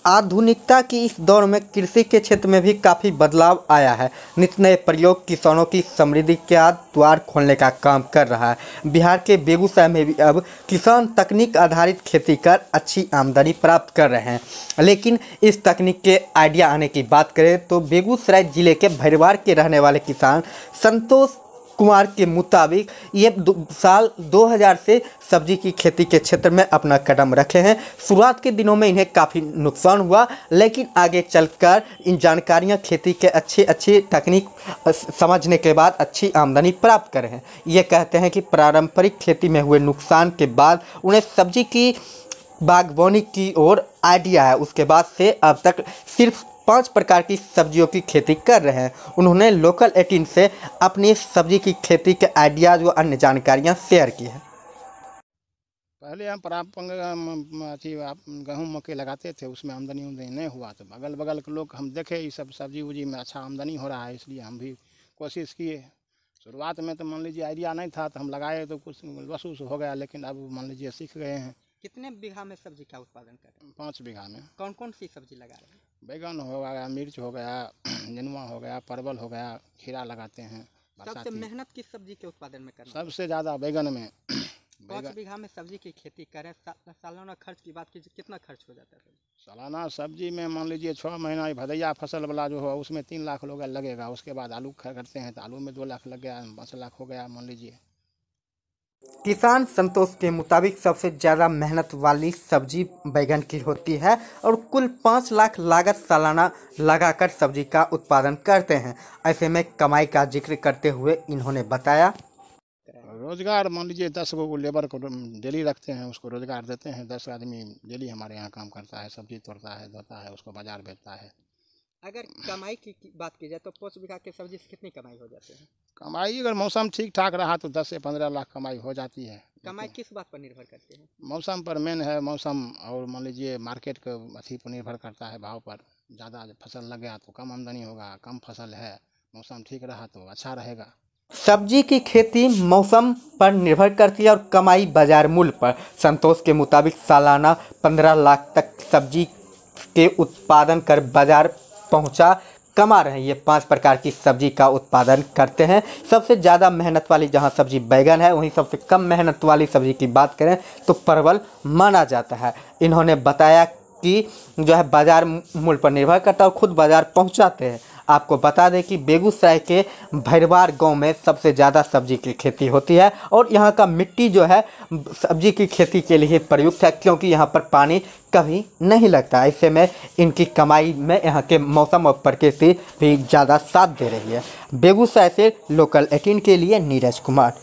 आधुनिकता की इस दौर में कृषि के क्षेत्र में भी काफ़ी बदलाव आया है। नित नए प्रयोग किसानों की समृद्धि के द्वार खोलने का काम कर रहा है। बिहार के बेगूसराय में भी अब किसान तकनीक आधारित खेती कर अच्छी आमदनी प्राप्त कर रहे हैं। लेकिन इस तकनीक के आइडिया आने की बात करें तो बेगूसराय जिले के भैरवार के रहने वाले किसान संतोष कुमार के मुताबिक ये साल 2000 से सब्जी की खेती के क्षेत्र में अपना कदम रखे हैं। शुरुआत के दिनों में इन्हें काफ़ी नुकसान हुआ, लेकिन आगे चलकर इन जानकारियां खेती के अच्छी तकनीक समझने के बाद अच्छी आमदनी प्राप्त करे हैं। ये कहते हैं कि पारंपरिक खेती में हुए नुकसान के बाद उन्हें सब्जी की बागवानी की ओर आइडिया है। उसके बाद से अब तक सिर्फ 5 प्रकार की सब्जियों की खेती कर रहे हैं। उन्होंने लोकल 18 से अपनी सब्जी की खेती के आइडियाज़ व अन्य जानकारियां शेयर की हैं। पहले हम गेहूँ मक्के लगाते थे, उसमें आमदनी नहीं हुआ, तो अगल बगल के लोग हम देखे ये सब सब्जी उब्जी में अच्छा आमदनी हो रहा है, इसलिए हम भी कोशिश किए। शुरुआत में तो मान लीजिए आइडिया नहीं था, तो हम लगाए तो कुछ लॉस हो गया, लेकिन अब मान लीजिए सीख गए हैं। कितने बीघा में सब्जी का उत्पादन कर रहे हैं? 5 बीघा में। कौन कौन सी सब्जी लगा रहे हैं? बैगन हो गया, मिर्च हो गया, नेनुआ हो गया, परवल हो गया, खीरा लगाते हैं। सबसे मेहनत किस सब्जी के उत्पादन में करना? सबसे ज़्यादा बैगन में। 5 बीघा में सब्जी की खेती करें, सालाना खर्च की बात कीजिए, कितना खर्च हो जाता है? सालाना सब्जी में मान लीजिए 6 महीना भदैया फसल वाला जो है उसमें 3 लाख लगेगा। उसके बाद आलू करते हैं तो आलू में 2 लाख लग गया, 5 लाख हो गया मान लीजिए। किसान संतोष के मुताबिक सबसे ज़्यादा मेहनत वाली सब्जी बैगन की होती है और कुल 5 लाख लागत सालाना लगाकर सब्जी का उत्पादन करते हैं। ऐसे में कमाई का जिक्र करते हुए इन्होंने बताया, रोजगार मान लीजिए 10 गो लेबर को डेली रखते हैं, उसको रोजगार देते हैं। 10 आदमी डेली हमारे यहाँ काम करता है, सब्जी तोड़ता है, धोता है, उसको बाजार बेचता है। अगर कमाई की बात की जाए तो 5 बीघा की सब्जी से कितनी कमाई हो जाती है? कमाई अगर मौसम ठीक ठाक रहा तो 10 से 15 लाख कमाई हो जाती है। कमाई किस बात पर निर्भर करती है? मौसम पर मेन है, मौसम और मान लीजिए मार्केट के अथी पर निर्भर करता है, भाव पर। ज़्यादा फसल लग गया तो कम आमदनी होगा, कम फसल है, मौसम ठीक रहा तो अच्छा रहेगा। सब्जी की खेती मौसम पर निर्भर करती है और कमाई बाजार मूल्य पर। संतोष के मुताबिक सालाना 15 लाख तक सब्जी के उत्पादन कर बाजार पहुंचा कमा रहे हैं। ये 5 प्रकार की सब्जी का उत्पादन करते हैं। सबसे ज़्यादा मेहनत वाली जहां सब्जी बैगन है, वहीं सबसे कम मेहनत वाली सब्जी की बात करें तो परवल माना जाता है। इन्होंने बताया कि जो है बाजार मूल्य पर निर्भर करता है और खुद बाजार पहुंचाते हैं। आपको बता दें कि बेगूसराय के भैरवार गांव में सबसे ज़्यादा सब्जी की खेती होती है और यहां का मिट्टी जो है सब्जी की खेती के लिए प्रयुक्त है, क्योंकि यहां पर पानी कभी नहीं लगता। ऐसे में इनकी कमाई में यहां के मौसम और प्रकृति भी ज़्यादा साथ दे रही है। बेगूसराय से लोकल 18 के लिए नीरज कुमार।